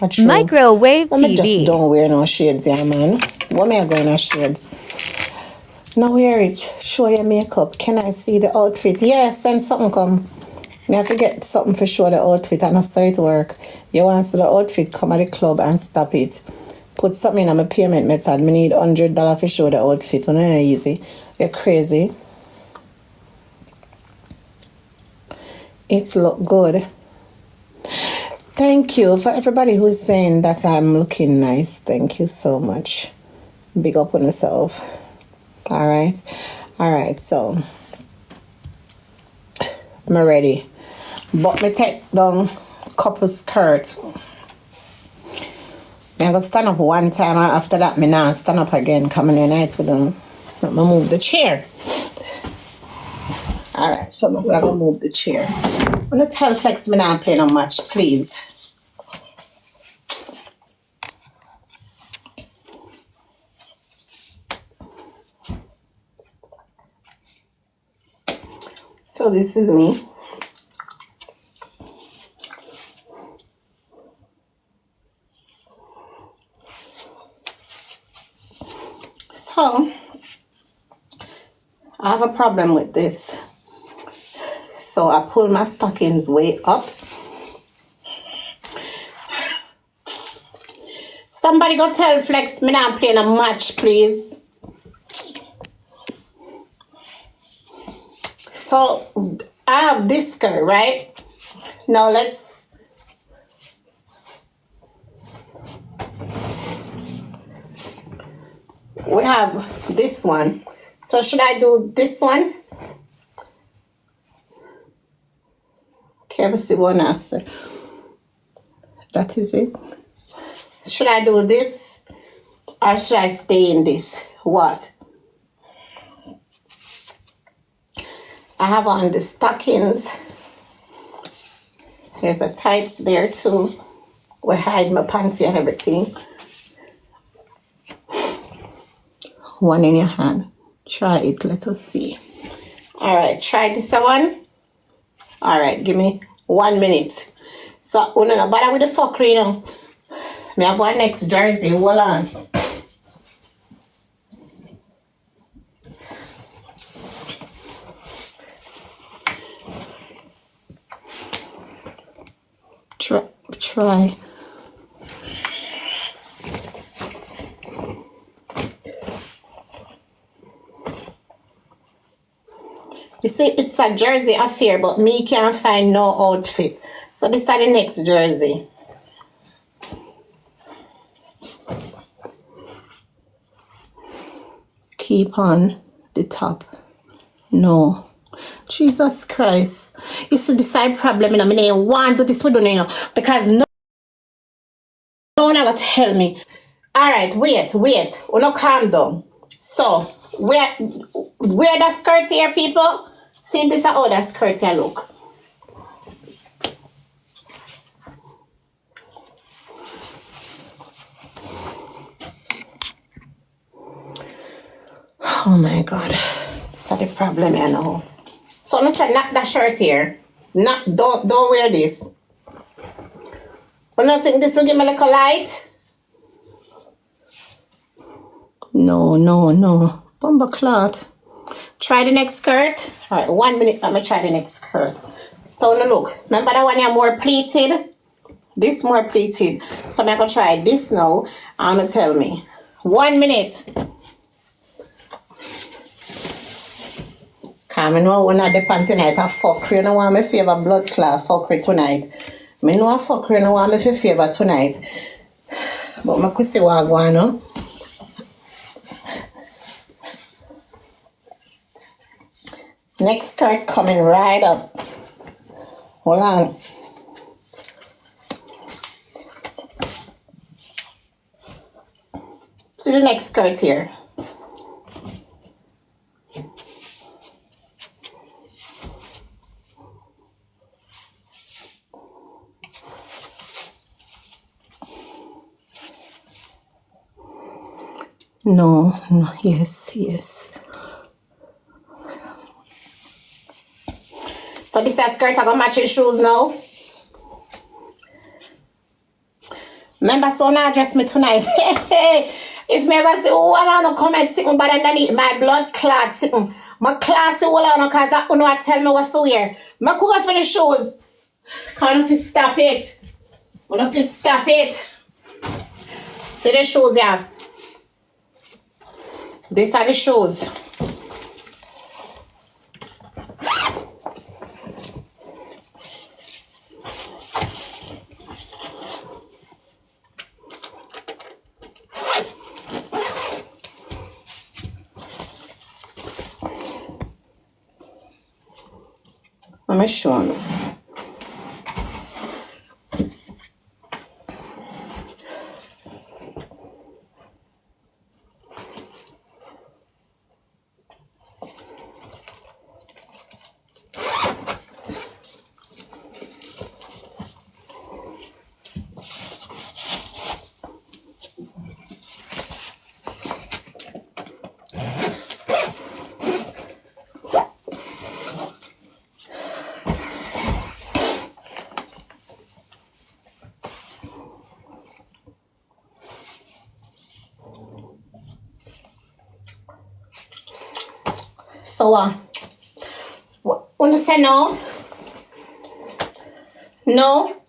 Mykrowavetv. I just don't wear no shades, yeah, man. What am I going to shades? Now wear it. Show your makeup. Can I see the outfit? Yes, send something come. Me have to get something for show the outfit and I saw it work. You want to see the outfit, come at the club and stop it. Put something in my payment method. Me need $100 for show the outfit. You know, easy. You're crazy. It look good. Thank you for everybody who's saying that I'm looking nice. Thank you so much. Big up on yourself. All right, so I'm ready. But me take down couple skirt. I'm gonna stand up one time and after that me now stand up again. Coming in night with them. I'm gonna move the chair. Alright, so I'm gonna move the chair. I'm gonna tell Flex me now play no match, please. So this is me. So I have a problem with this. So I pull my stockings way up. Somebody go tell Flex me now playing a match, please. So I have this skirt, right? Now let's we have this one. So should I do this one? Okay, let's see what I say. That is it. Should I do this or should I stay in this? What? I have on the stockings. There's a tights there too. We hide my panty and everything. One in your hand. Try it. Let us see. All right. Try this one. All right. Give me 1 minute. So, no bother with the fuckery, you know. Me have one next jersey. Hold on. Try. You see, it's a jersey affair, but me can't find no outfit. So this is the next jersey. Keep on the top. No. Jesus Christ. You see, this is problem. I mean, want to do this, we don't know. Because no one ever tell me. Alright, wait. We not calm down. So, where that skirt here, people? See, this is how that skirt here look. Oh my God. This is the problem, you know. So I'm say not that shirt here. Don't wear this. You don't think this will give me a little light? No. Bumper cloth. Try the next skirt. Alright, 1 minute. Let me try the next skirt. So now look. Remember that one here more pleated? This more pleated. So I'm gonna try this now. I'm gonna tell me. 1 minute. Cause I know when I depend tonight I fuck you know want me favor blood clot fuckery tonight. I know I fuck you know want me for favor tonight. But I could see what I want on. Next skirt coming right up. Hold on. See the next skirt here. No, yes. So this is skirt, I got matching shoes now. Remember, so now dress me tonight. If me ever say, oh, I don't know, comment sitting but underneath my blood clot sitting. My classy will on because I don't know tell me what to wear. My cook for the shoes. Can't you stop it? Wanna you stop it? See the shoes here. These are the shoes. Let me show you. So what wanna say no? No.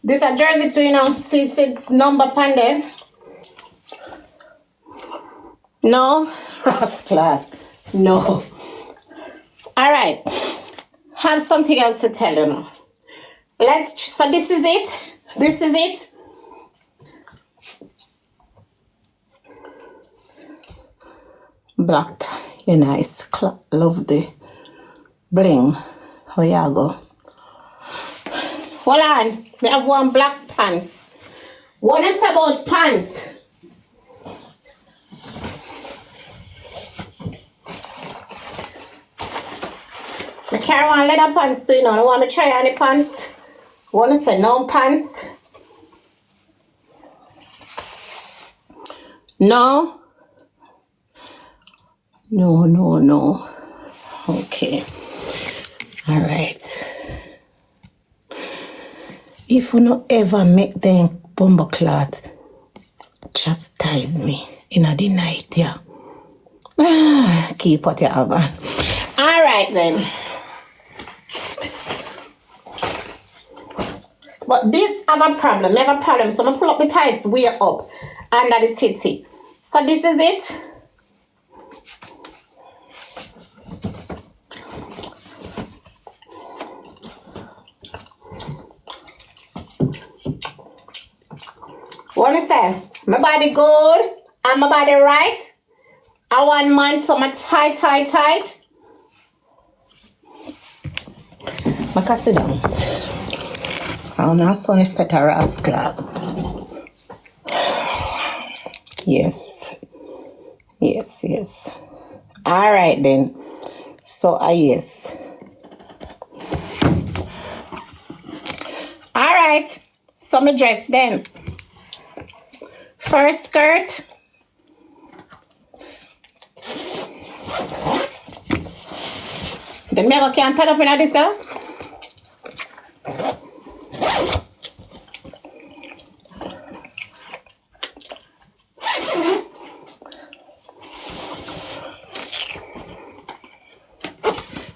This a jersey too, you know. See number pan there. No. Rascal. No. Alright. Have something else to tell you now. So this is it. This is it. Black tie. You nice. Love the bling. How you go? Hold on. We have one black pants. What is about pants? I carry one leather pants too, you know. I want me to try any pants. Want to say no pants? No? No. Okay. Alright. If you no ever make them bumbo clot, chastise me in the night, yeah. Keep what you have on. Alright then. But this have a problem. So I'm gonna pull up the tights way up under the titty. So this is it. What I say? My body good and my body right. I want mine so much tight. I can sit down. I'm not going to set a rascal. Yes. All right then. So yes. All right. So my dress then. First skirt. The mirror can't turn up in this though.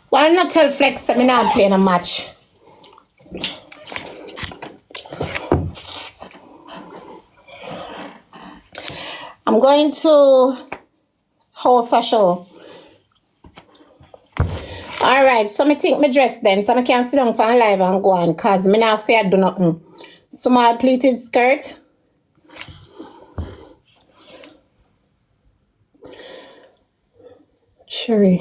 Why not tell Flex that I'm not playing a match? I'm going to host a show. Alright, so I think my dress then. So I can sit down on live and go on because I not fear do nothing. Small pleated skirt. Cherry.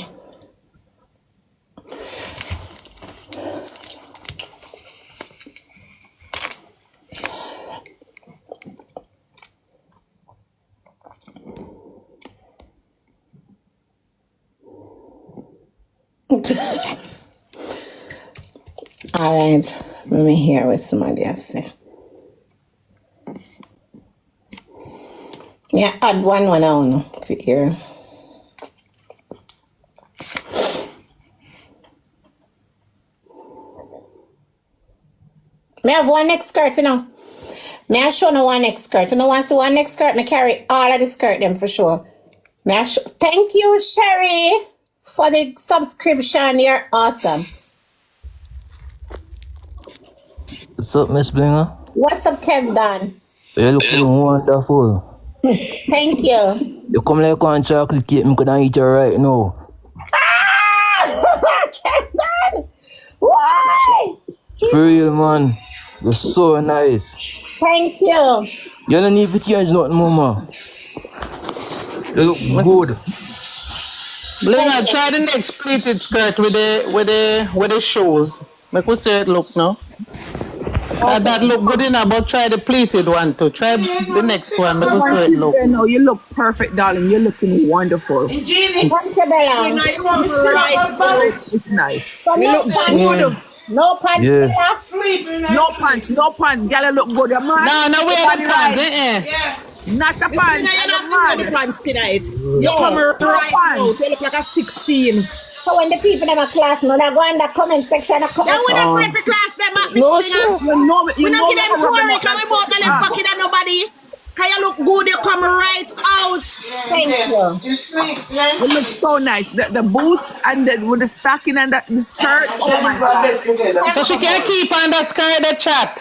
Alright, let me hear what somebody else say. Yeah, add one on for here. Me have one next skirt, you know. May I show no one next skirt? You know want to see one next skirt? Me carry all of the skirt them for sure. May I show? Thank you, Sherry, for the subscription. You're awesome. What's up, Miss Blinga? What's up, Kev Don? You're looking wonderful. Thank you. You come like one chocolate cake, me could eat you right now. Kev Don! Why? For real, man. You're so nice. Thank you. You don't need to change nothing, mama. You look good. Blinga, try the next pleated skirt with the shoes. Make we see it look now. That look good enough, but try the pleated one too. Try the next one. Make we see it look. No, you look perfect, darling. You're looking wonderful. Thank you, Bella. It's nice. You look good. No pants. Yeah. No pants, no pants. Girl, you look good. You're mad. No, wear the pants, Not a pants. You're not doing the pants tonight. You come right out. You look like a 16. So when the people in my class know, they go in the comment section. Now we not afraid for class them up, Miss No, Blinga. sir. We not give them Tory, because we both not left pocket at nobody. Can you look good? You come right out. Thank you. You look so nice. The boots and with the stocking and the skirt. Oh my God. So she can keep on the skirt, the chat.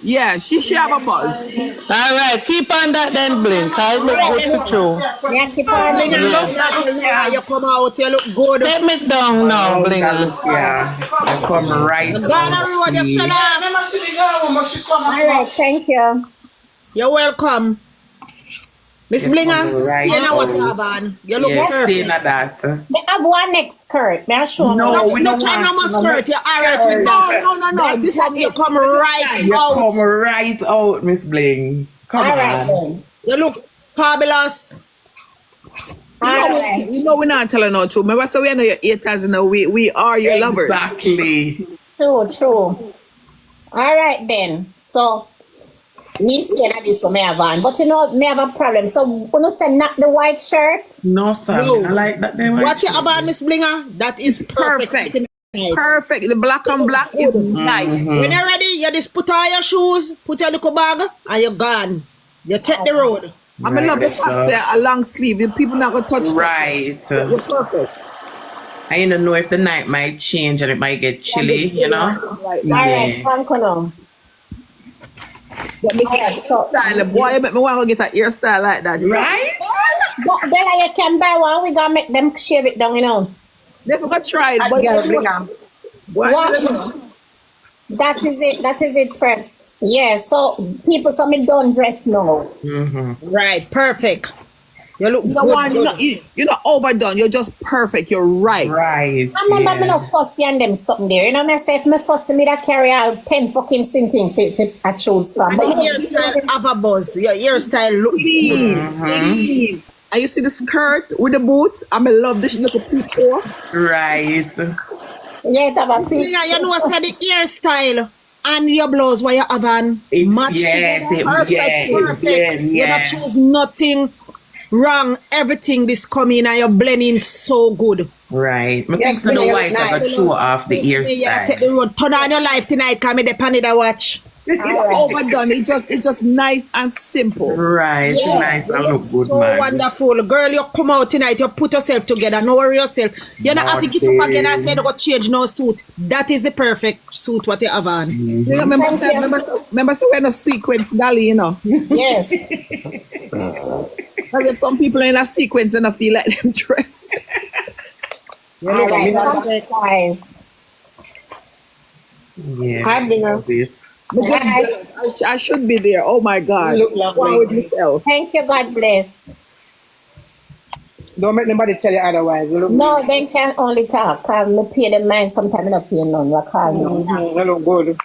Yeah, she have a buzz. All right, keep on that then, Blink. I look good for true. Yeah, keep on. Blinga, look that. You come out, you look good. Take me down now, Blinga. Yeah, I come right Ghana Road, you sell out. All right, thank you. You're welcome. Miss Blinga, right you know what you have on. You look perfect. that. They have one next skirt. May I show No, you? we No don't try no want more skirt. You're all right with that. No. This one, you come right You out. come right out, Miss Bling. Come All right, on. then. You look fabulous. All right. You know we're not telling no truth. Remember, so we know your haters, you know, we are your lovers. Exactly. True. All right, then. So, me saying that this one may have on. But you know, me have a problem. So, when you say not the white shirt, No, sir. No. I like that. What you have on, Miss Blinga? That is perfect. Perfect. The black on black is nice. When you're ready, you just put on your shoes, put your little bag, and you're gone. You take the road. I'm in love with a long sleeve. The people not gonna touch that. Right. You're perfect. I don't know if the night might change and it might get chilly, you know? Right. all right, Franco now. Let me get so, Style, boy, you make me want to get a hairstyle like that. Right? but Bella, you can buy one. We gonna make them shave it down, you know. They forgot try it, but Watch it. That is it, friends. Yeah, so people, so me don't dress now. Right, perfect. You look you good. know what? You're not overdone. You're just perfect. You're right. Right. I remember me not fussy and them something there. You know me say if me fussy me that carry out 10 fucking things I choose from. And But the hairstyle have a buzz. Your hairstyle look Clean. Clean. And you see the skirt with the boots? I love this little people. Right. yeah, it have a piece. Yeah, you know, say the hairstyle and your blouse what you have on match together. Perfect. You don't choose nothing wrong. Everything this coming and you're blending so good. Right. I Yes, think the you white look I got nice. show off the Yeah, take hairstyle. the road. Turn on your life tonight. Come in the pan that watch. It's not overdone. It's just nice and simple. Right. Yeah, Nice you and look look good, so man. wonderful. Girl, you come out tonight, you put yourself together, know yourself. You're not happy to get up again and say you go change no suit. That is the perfect suit what you have on. You know, remember so we're in a sequence, Dali, you know. Yes. Because if some people are in a sequence and I feel like them dress. All right, guys. Yeah. Hi, Blinga. Love it. But I should be there. Oh my God. You look lovely. Wow, with myself. Thank you, God bless. Don't make nobody tell you otherwise. You look No, they can only talk. Cause me pay them mind sometimes I don't pay none. Like call me. you look good.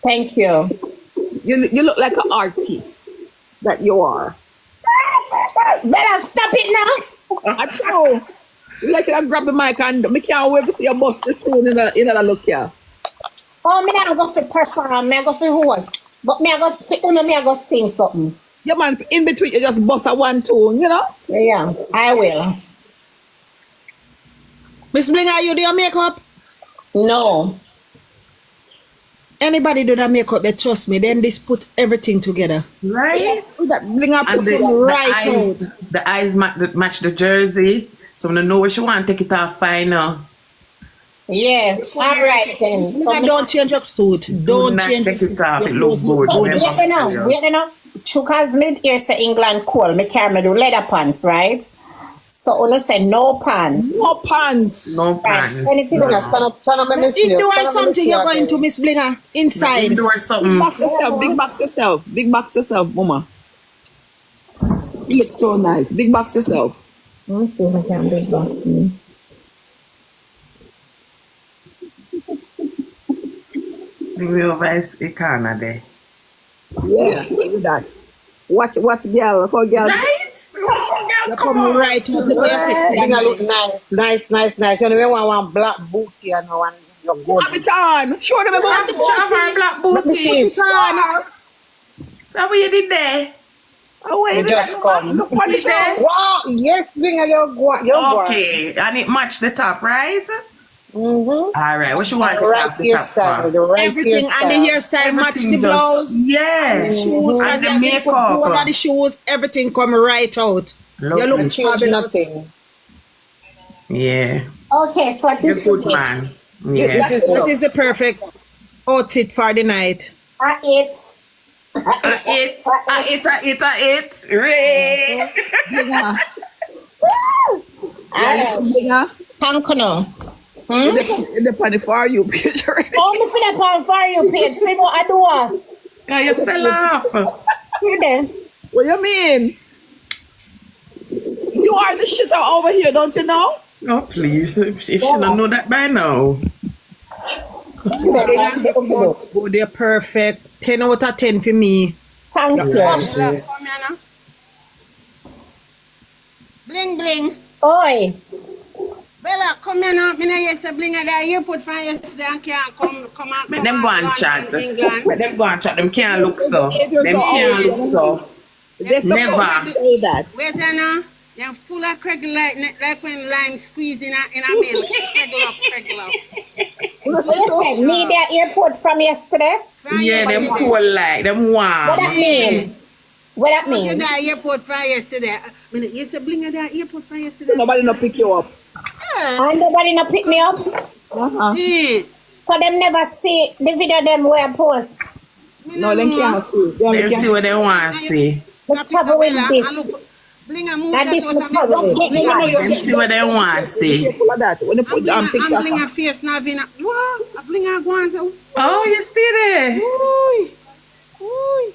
Thank you. You look like an artist that you are. Bella, stop it now. I know. You like I grab the mic and me can't wait to see your bust this soon in a look here. Oh, me not go for perform. Me I go for host. But me I go for me I go sing something. Yeah, man, in between you just bust a one tune, you know? Yeah, I will. Miss Blinga, you do your makeup? No. anybody do that makeup, they trust me. Then this put everything together. Right? That Blinga And put the, it right out. the eyes match the jersey. So I know what she want, take it off fine now. Yeah. All right then. Blinga, don't change your suit. Don't not change take your it suit. off. Your It looks clothes good. look Never Wait now. fail. Wait now. Because me here say England cold, me carry me do leather pants, right? So only say no pants. no pants. No pants. Anything No. else? Indoor something you're going to Miss Blinga inside. Indoor something. Box yourself, big box yourself, big box yourself, mama. You look so nice. Big box yourself. Let me see if I can big box me. The way over is a corner there. Yeah, look at that. What girl? How girl? Right? You come right with the way you sit Blinga there. look nice. You know, we want one black booty and one your good. Have it on. Show them about the Show her black booty. Put it on. So what you did there? Oh, wait, You just come. look on the show. Wow, yes, Blinga, you're good. Okay, and it matched the top, right? Mm-hmm. All right, what you want to Right have the top hairstyle, for? the right Everything and the hairstyle match the Everything just- blouse. Yes. Shoes, And as the you make up all of makeup. the shoes, everything come right out. Lovely. You look Change fabulous. nothing. Yeah. Okay, so You're this is good, it. man. Yeah. That is the perfect outfit for the night. It. It. Ray. Blinga. Alright. Blinga. Thank you now. In the funny for you picture. Oh, me for that pan for you page. See what I do. Yeah, you fell off. Here then. What you mean? You are the shitter over here, don't you know? Oh, please. If she don't know that by now. Oh, they're perfect. 10 out of 10 for me. Thank you. Come here now. Bling bling. Oi. Bella, come here now. Me know you say Blinga that you put from yesterday and can't come out. Let them go and chat. Let England. them go and chat. Them can't look so. Them can't look so. Never. Say that. Wait there now. They're full of crack like when lime squeeze in a milk. Crack love. Listen, me that airport from yesterday. Yeah, them cool like. Them warm. What that mean? What that You mean? that airport from yesterday. You say Blinga that airport from yesterday. Nobody no pick you up. And nobody no pick me up. Uh-huh. So them never see the video them where I post. No, they can't see. They see what they want to see. The trouble with this. Blinga move That this is the trouble with No, Them see what they want to see. Careful of that. When you put on TikTok. Blinga face now being wow. Blinga go and say, Oh, you still there? ooh.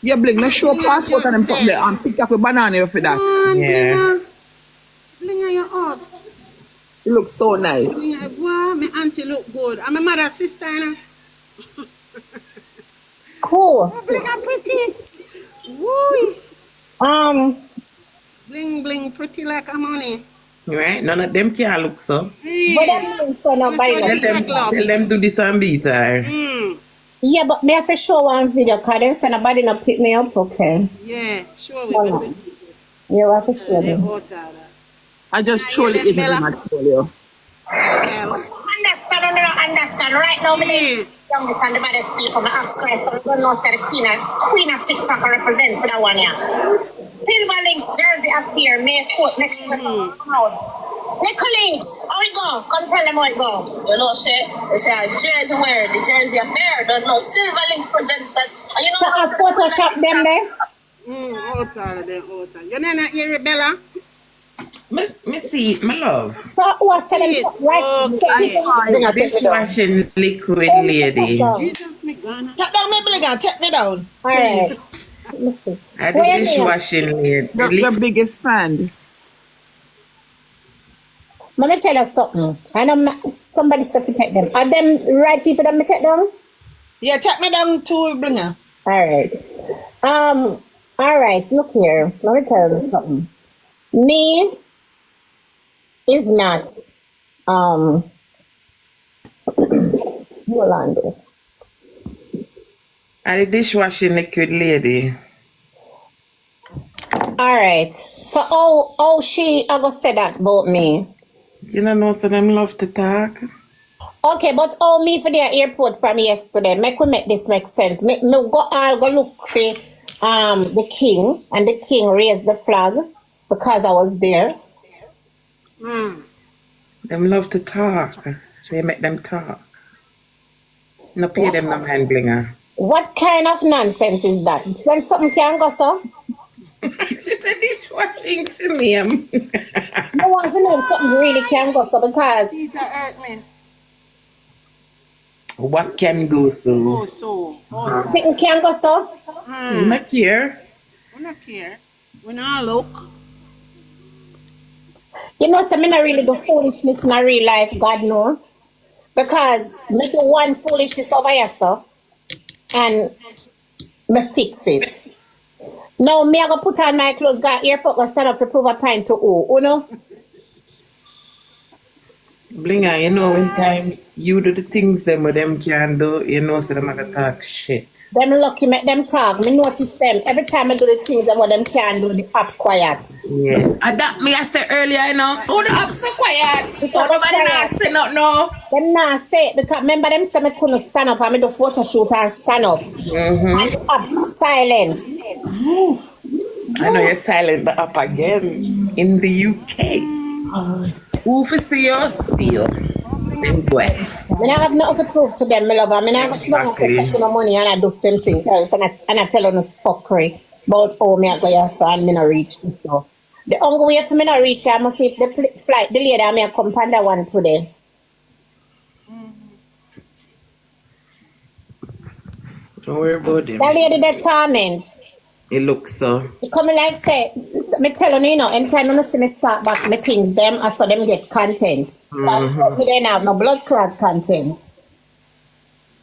Yeah, Bling, let's show passport and them something there. On TikTok with banana for that. Yeah. Blinga, you're up. You look so nice. Blinga, wow, my auntie look good. I'm my mother's sister, you know. Cool. Blinga pretty. Woo. Bling bling pretty like a money. Right? None of them can look so. But that means so nobody Tell them do this and beat her. Yeah, but me have to show one video because then say nobody no pick me up, okay? Yeah, sure we Hold will. on. You have to show them. I just truly eat them at you. Understand. Right now, me youngest and the baddest people, my ask Christ, so I don't know say the queen of TikTok represent for that one, yeah. Silver Links jersey appear May 4th next week. Nicholas, how we go? Come tell them how it go. You know, say jersey wear, the jersey affair. Don't know. Silver Links presents that. And you know, so I Photoshop them there. You know not hear it, Bella? Me see it, my love. So who was selling right? Dishwashing liquid lady. Jesus, me gonna. Take down me, Blinga. Take me down. All right. Let me see. I the dishwashing lady. Your biggest fan. Let me tell you something. I know somebody said to take them. Are them right people that me take them? Yeah, take me down to Blinga. All right. All right. Look here. Let me tell you something. Me is not Yolanda. And the dishwashing liquid lady. All right. So I go say that about me. You don't know, so them love to talk. Okay, but all me for the airport from yesterday, make this make sense. Me go look for the king, and the king raised the flag because I was there. Them love to talk. So you make them talk. No pay them no hand, Blinga. What kind of nonsense is that? When something can go so? It's a dishwashing to name. I want to know if something really can go so because What can go so? something can go so. You not care. We not care. We not look. You know, so me not really do foolishness in a real life, God know. Because me do one foolishness over here, so, and me fix it. Now, me I go put on my clothes, got airport, go stand up to prove a pint to who, you know? Blinga, you know when time you do the things them with them can do, you know so them gonna talk shit. Them lucky make them talk. Me notice them. Every time I do the things that what them can do, the up quiet. Yes. And that me I said earlier, you know. Oh, the up so quiet. Because Nobody not say nothing, no. Them not say it because remember them say me couldn't stand up and me do photo shoot and stand up. And up silent. I know you're silent, but up again in the UK. Who for see you? See you. Then go ahead. I don't have nothing to prove to them, my love. I mean, I have no professional money and I do same thing else. And I tell them the fuckery about how me I go here so and me not reach this stuff. The only way for me not reach, I must see if the flight delayed and me I come on that one today. Don't worry about them. That lady that torment. It looks so. You come like say, me tell you, anytime you see me start back my things, them, I saw them get content. But we don't have no blood clot content.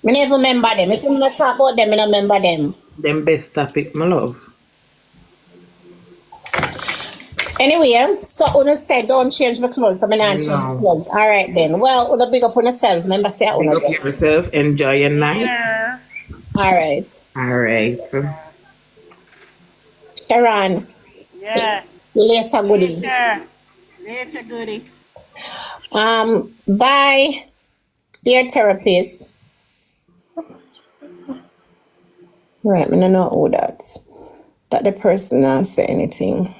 Me never remember them. If you not talk about them, I don't remember them. Them best topic, my love. Anyway, so Una said don't change my clothes, so I'm not change my clothes. Alright then. Well, Una big up on yourself. Remember say Big Una. up yourself. Enjoy your night. Yeah. Alright. Alright. Sharon. Yeah. Later goodie. Later goodie. Bye, dear therapist. Right, I don't know who that. That the person not say anything.